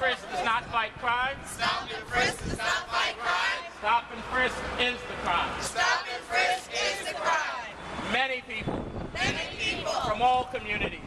Frisk does not fight crime. Stop and Frisk does not fight crime. Stop and Frisk is the crime. Stop and Frisk is the crime. Many people From all communities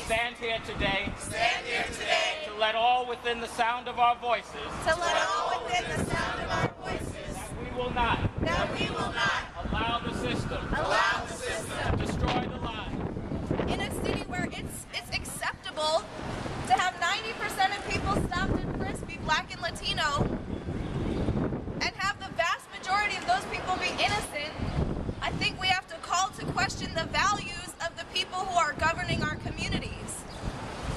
stand here today today to let all within the sound of our voices that we will not we will not allow the system to destroy the lives. In a city where it's acceptable to have 90% of people stopped and frisked be Black and Latino, and have the vast majority of those people be innocent, I think we have to call to question the values of the people who are governing our communities.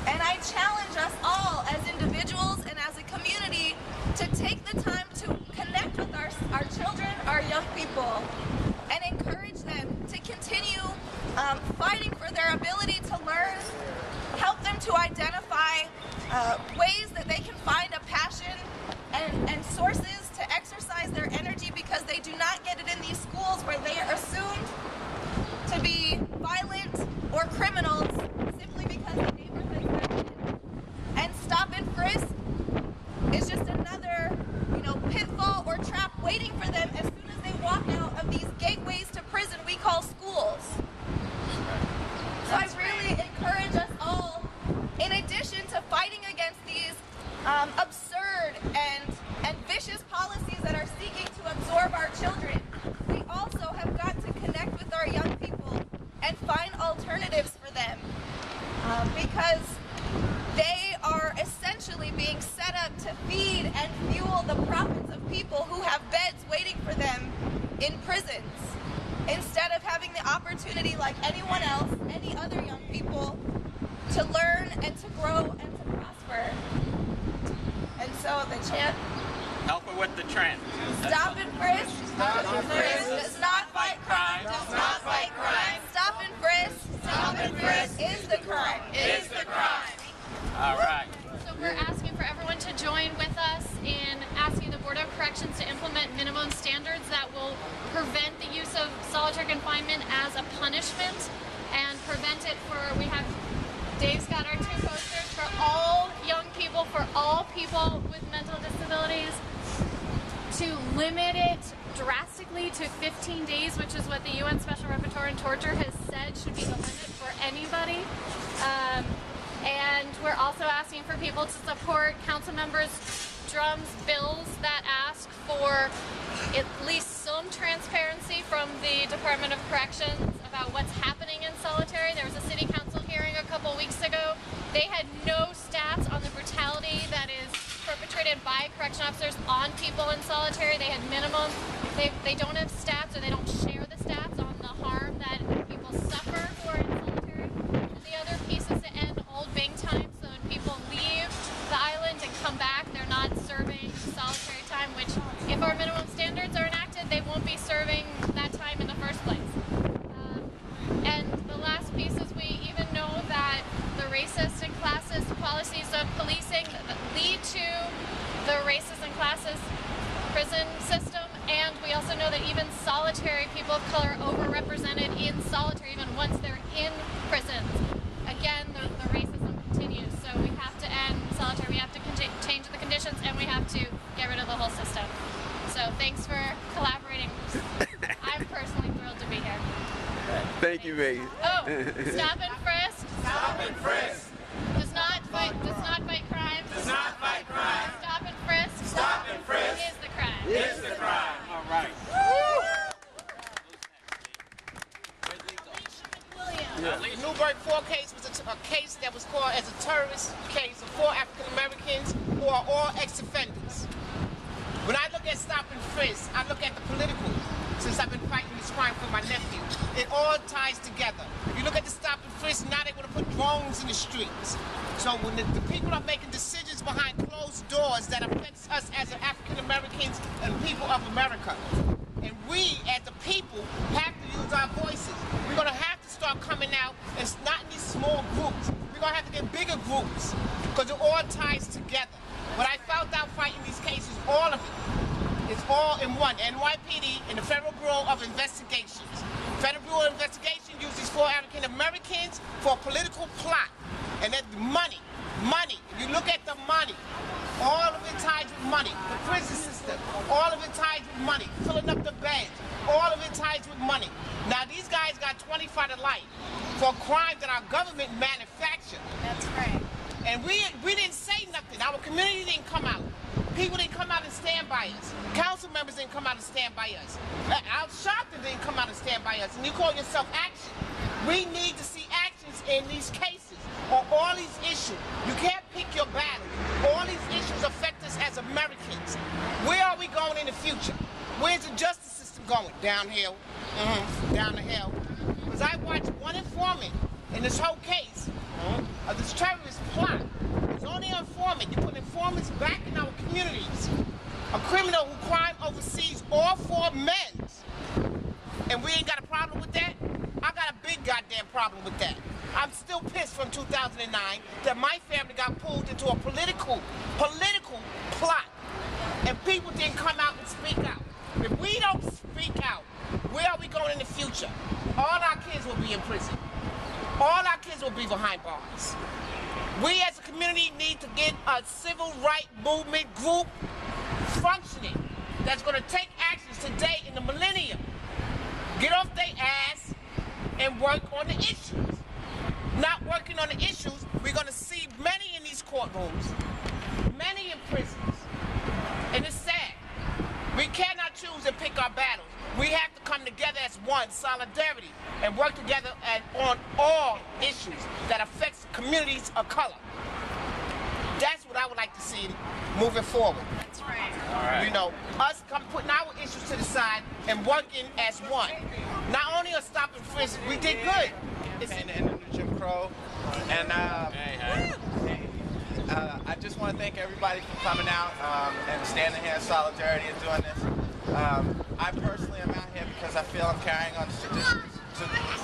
And I challenge us all as individuals and as a community to take the time to connect with our children, our young people, and encourage them to continue fighting for their ability to learn, help them to identify ways that they can find a passion and sources to exercise their energy, because they do not get it in these schools where they are assumed to be violent or criminals simply because the neighborhood is in. And stop and frisk is just another, pitfall or trap waiting for them as soon as they walk out of these gateways to prison we call schools. So I really encourage us all, in addition to fighting against these absurd and vicious policies that are seeking to absorb our children, we also have got to connect with our young people and find alternatives for them, because they are essentially being set up to feed and fuel the profits of people who have beds waiting for them in prisons, instead of having the opportunity like anyone else, any other young people, to learn and to grow and to prosper. And so the chant, Help her with the trend. stop and frisk, does not fight crime, Stop and frisk is the crime. All right. So we're asking for everyone to join with us in asking the Board of Corrections to implement minimum standards that will prevent the use of solitary confinement as a punishment and prevent it Dave's got our 2 posters for all young people, for all people with mental disabilities, to limit it drastically to 15 days, which is what the UN Special Rapporteur on Torture has said should be the limit for anybody. And we're also asking for people to support council members' bills that ask for at least some transparency from the Department of Corrections about what's happening in solitary. There was a city council hearing a couple weeks ago. They had no stats on the brutality that is perpetrated by correction officers on people in solitary. They had minimum. They don't have stats, or they don't share the stats on the harm that people suffer who are in solitary. And the other piece is to end old bang time, so when people leave the island and come back, they're not serving solitary time, which if our minimum standards are enacted, they won't be serving that time in the first place. And the last piece is we even know that the racist and classist policies of policing lead to the racist and classist prison system, and we also know that even solitary people of color are overrepresented in solitary even once they're in prisons. Again, the racism continues, so we have to end solitary, we have to change the conditions, and we have to get rid of the whole system. So thanks for collaborating. I'm personally thrilled to be here. Thank you, Maggie. Oh, stop and frisk. Stop and frisk. Does not fight crime. Does not fight crime. Stop and frisk. Stop and frisk. Is the crime. Is the crime. All right. The Newburgh 4 case was a case that was called as a terrorist case of 4 African Americans who are all ex-offenders. When I look at Stop and Frisk, I look at the political, since I've been fighting this crime for my nephew. It all ties together. If you look at the Stop and Frisk, now they want to put drones in the streets. So when the people are making decisions behind closed doors that affects us as African Americans and people of America. And we, as the people, have to use our voices. We're going to have to start coming out, and not in these small groups. We're going to have to get bigger groups, because it all ties together. What I found out fighting these cases, all of it, is all in one. NYPD and the Federal Bureau of Investigations. Federal Bureau of Investigation uses 4 African Americans for a political plot. And that money Money. You look at the money. All of it ties with money. The prison system, all of it ties with money. Filling up the beds, all of it ties with money. Now these guys got 25 to life for crimes that our government manufactured. That's right. And we didn't say nothing. Our community didn't come out. People didn't come out and stand by us. Council members didn't come out and stand by us. Our Sharpton didn't come out and stand by us. And you call yourself action. We need to see actions in these cases on all these issues. You can't pick your battle. All these issues affect us as Americans. Where are we going in the future? Where's the justice system going? Downhill. Down the hill. Because I watched one informant in this whole case of this terrorist plot. It's only an informant. You put informants back in our communities. A criminal who crime overseas, all for men's. And we ain't got a problem with that? I got a big goddamn problem with that. I'm still pissed from 2009 that my family got pulled into a political plot. And people didn't come out and speak out. If we don't speak out, where are we going in the future? All our kids will be in prison. All our kids will be behind bars. We as a community need to get a civil rights movement group functioning that's going to take actions today in the millennium. Get off their ass and work on the issues. Not working on the issues, we're going to see many in these courtrooms, many in prisons. And it's sad. We cannot choose and pick our battles. We have to come together as one, solidarity, and work together on all issues that affects communities of color. That's what I would like to see moving forward. That's right. All right. You know, us putting our issues to the side and working as one. Not only a Stop and Frisk, we did good. It's in the Jim Crow, and I just want to thank everybody for coming out and standing here in solidarity and doing this. I personally am out here because I feel I'm carrying on the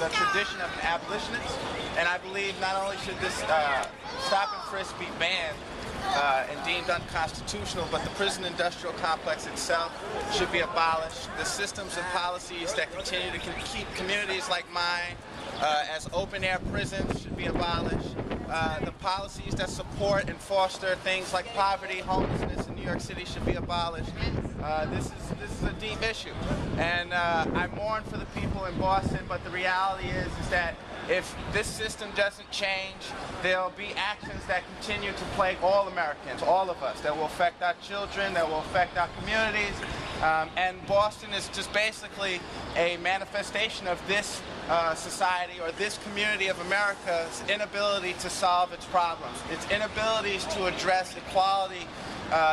tradition of an abolitionist, and I believe not only should this Stop and Frisk be banned and deemed unconstitutional, but the prison industrial complex itself should be abolished. The systems and policies that continue to keep communities like mine as open-air prisons should be abolished. The policies that support and foster things like poverty, homelessness in New York City should be abolished. This is a deep issue, and I mourn for the people in Boston, but the reality is that if this system doesn't change, there'll be actions that continue to plague all Americans, all of us, that will affect our children, that will affect our communities, and Boston is just basically a manifestation of this society or this community of America's inability to solve its problems, its inabilities to address equality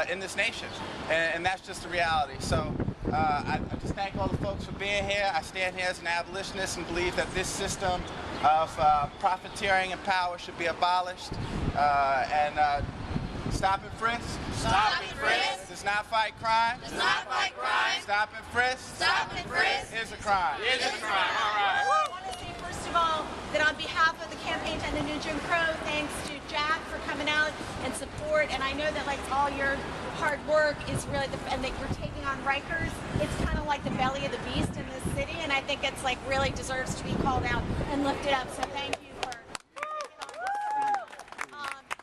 in this nation, and that's just the reality. So I just thank all the folks for being here. I stand here as an abolitionist and believe that this system of profiteering and power should be abolished, and Stop and Frisk. Stop and Frisk. Does not fight crime. Does not fight crime. Stop and Frisk. Stop and Frisk. Is a crime. It is a crime. All right. I want to say, first of all, that on behalf of the campaign to end the new Jim Crow, thanks to Jack for coming out and support. And I know that like all your hard work is really, and that you're taking on Rikers. It's kind of like the belly of the beast in this city, and I think it's like really deserves to be called out and lifted up. So thank you for taking on this.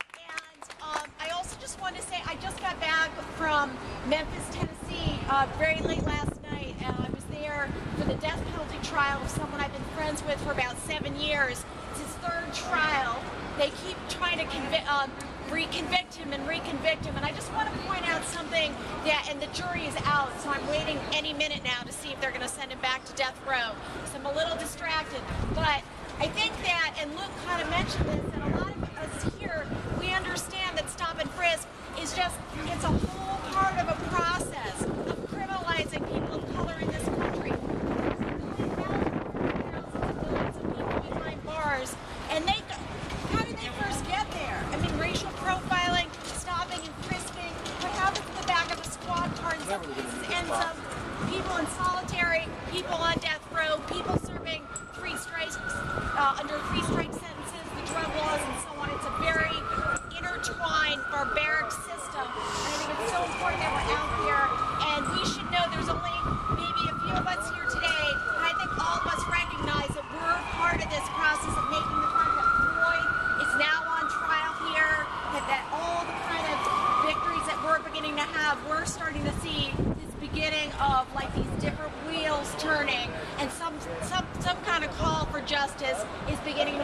I also just want to say I just got back from Memphis, Tennessee, very late last night, and I was there for the death penalty trial of someone I've been friends with for about 7 years. It's his third trial. They keep trying to reconvict him, and I just want to point out something that, and the jury is out, so I'm waiting any minute now to see if they're going to send him back to death row. So I'm a little distracted, but I think that, and Luke kind of mentioned this, and a lot of us here, we understand that Stop and Frisk is just, it's a whole part of a process of criminalizing people of color in this country. Thousands of millions of people behind bars, and how did they first get there? I mean, racial profiling, stopping and frisking, what happens in the back of a squad car in some cases ends up people in solitary, people on death row, people serving under three-strike sentences, the drug laws, and so on. It's a very intertwined, barbaric system, and I think it's so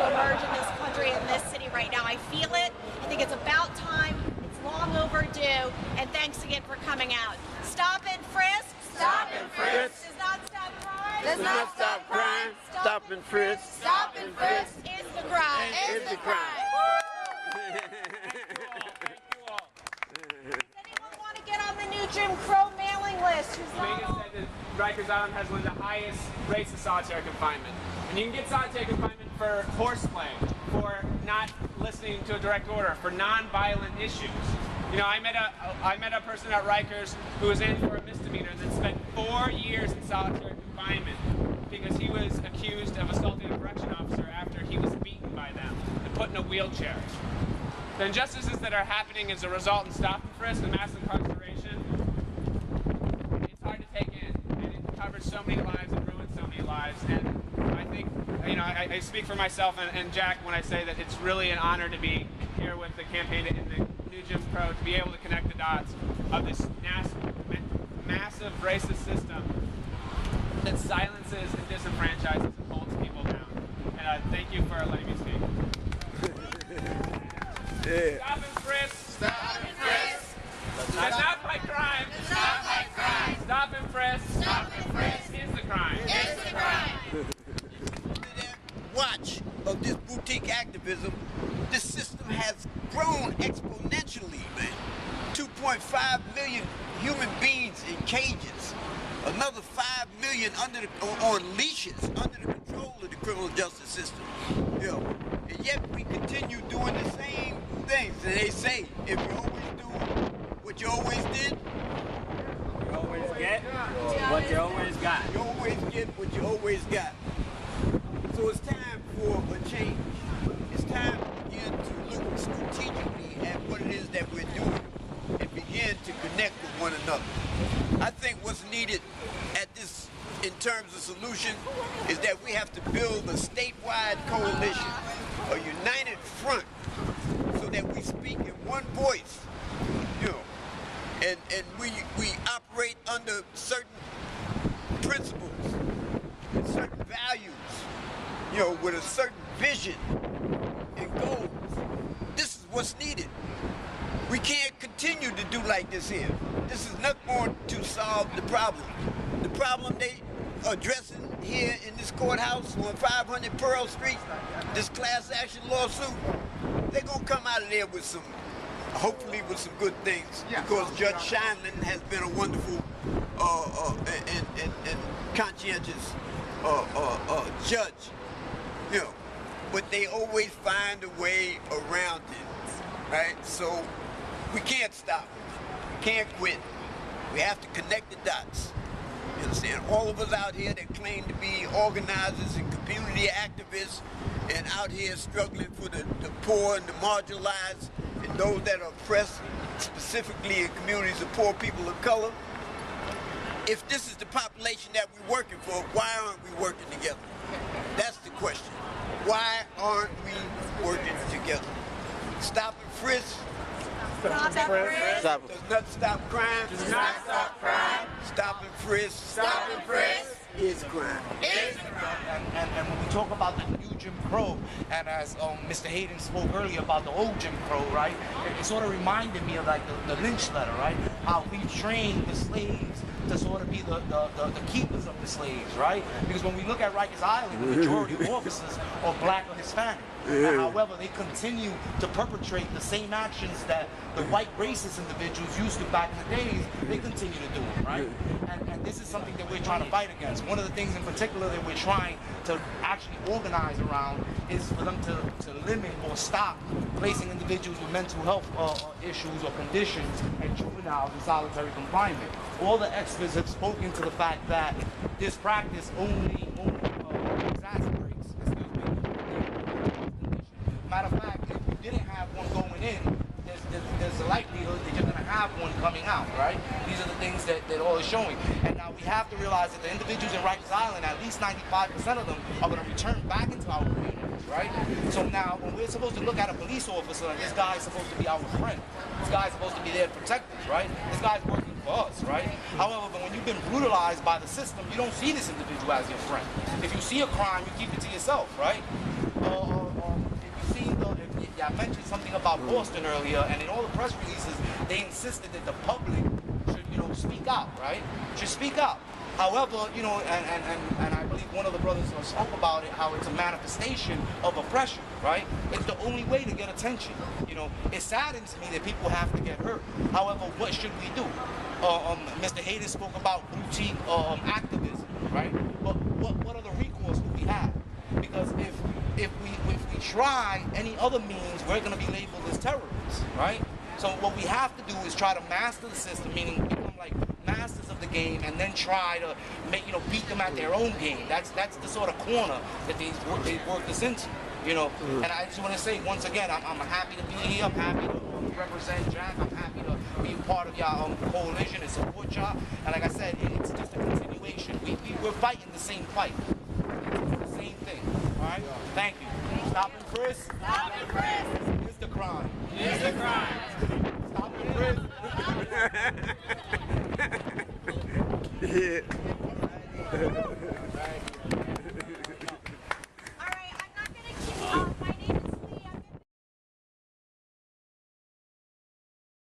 emerge in this country, in this city right now. I feel it. I think it's about time. It's long overdue. And thanks again for coming out. Stop and frisk. Stop and frisk. Does not stop crime. Does not stop crime. Stop and frisk. Stop and frisk. Is the crime. Is the crime. Does anyone want to get on the new Jim Crow mailing list? Who's not Vegas on? said that Rikers Island has one of the highest rates of solitary confinement. And you can get solitary confinement for horseplay, for not listening to a direct order, for non-violent issues. You know, I met a person at Rikers who was in for a misdemeanor and then spent 4 years in solitary confinement because he was accused of assaulting a correction officer after he was beaten by them and put in a wheelchair. The injustices that are happening as a result in stop and frisk and mass incarceration, it's hard to take in, and it covers so many lives and ruins so many lives. And I think, you know, I speak for myself and Jack when I say that it's really an honor to be here with the campaign in the new Jim Crow, to be able to connect the dots of this massive racist system that silences and disenfranchises and holds people down. And thank you for letting me speak. Yeah. Stop and frisk. Stop and frisk. Does not fight crime. Does not fight crime. Stop and frisk. Stop and frisk. Is the crime. Is the crime. Watch of this boutique activism, this system has grown exponentially, man. 2.5 million human beings in cages, another 5 million on leashes, under the control of the criminal justice system. You know, and yet we continue doing the same things. And they say, if you always do what you always did, You always get what you always got. you always get what you always got. So it's time for a change. It's time to begin to look strategically at what it is that we're doing and begin to connect with one another. I think what's needed at this, in terms of solution, is that we have to build a statewide coalition, a united front, so that we speak in one voice, you know, and we operate under certain principles and certain values, you know, with a certain vision and goals. This is what's needed. We can't continue to do like this here. This is not going to solve the problem. The problem they addressing here in this courthouse on 500 Pearl Street, this class action lawsuit, they're gonna come out of there with some, hopefully with some good things, because Judge Scheinman has been a wonderful and conscientious judge, you know, but they always find a way around it, right? So we can't stop. We can't quit. We have to connect the dots. You understand? All of us out here that claim to be organizers and community activists and out here struggling for the poor and the marginalized and those that are oppressed, specifically in communities of poor people of color. If this is the population that we're working for, why aren't we working together? That's the question. Why aren't we working together? Stop and frisk. Stop and frisk. Stop. Does not stop crime. Does not stop crime. Stop and frisk. Stop and frisk. Is crime. Is the crime. And when we talk about the new Jim Crow, and as Mr. Hayden spoke earlier about the old Jim Crow, right? It sort of reminded me of like the Lynch letter, right? How we trained the slaves to sort of be the keepers of the slaves, right? Because when we look at Rikers Island, the majority of officers are black or Hispanic. And however, they continue to perpetrate the same actions that the white racist individuals used to back in the days, they continue to do it, right? And this is something that we're trying to fight against. One of the things in particular that we're trying to actually organize around is for them to limit or stop placing individuals with mental health issues or conditions and juveniles in solitary confinement. All the experts have spoken to the fact that this practice only exacerbates, matter of fact, if you didn't have one going in, there's a likelihood that you're going to have one coming out, right? These are the things that all is showing. And now we have to realize that the individuals in Rikers Island, at least 95% of them, are going to return back into our communities, right? So now, when we're supposed to look at a police officer, and this guy is supposed to be our friend, this guy is supposed to be there to protect us, right? This guy's working for us, right? However, but when you've been brutalized by the system, you don't see this individual as your friend. If you see a crime, you keep it to yourself, right? I mentioned something about Boston earlier, and in all the press releases, they insisted that the public should, speak out, right? Should speak out. However, and I believe one of the brothers spoke about it, how it's a manifestation of oppression, right? It's the only way to get attention. It saddens me that people have to get hurt. However, what should we do? Mr. Hayden spoke about boutique activism, right? But what are the recourse that we have? Because if we try any other means, we're going to be labeled as terrorists, right? So what we have to do is try to master the system, meaning become like masters of the game, and then try to make beat them at their own game. That's the sort of corner that they've worked us into. And I just want to say once again, I'm happy to be here. I'm happy to represent Jack. I'm happy to be part of y'all coalition and support y'all. And like I said, it's just a continuation. We're fighting the same fight. It's the same thing. All right. Thank you. Stop and frisk. Stop and frisk.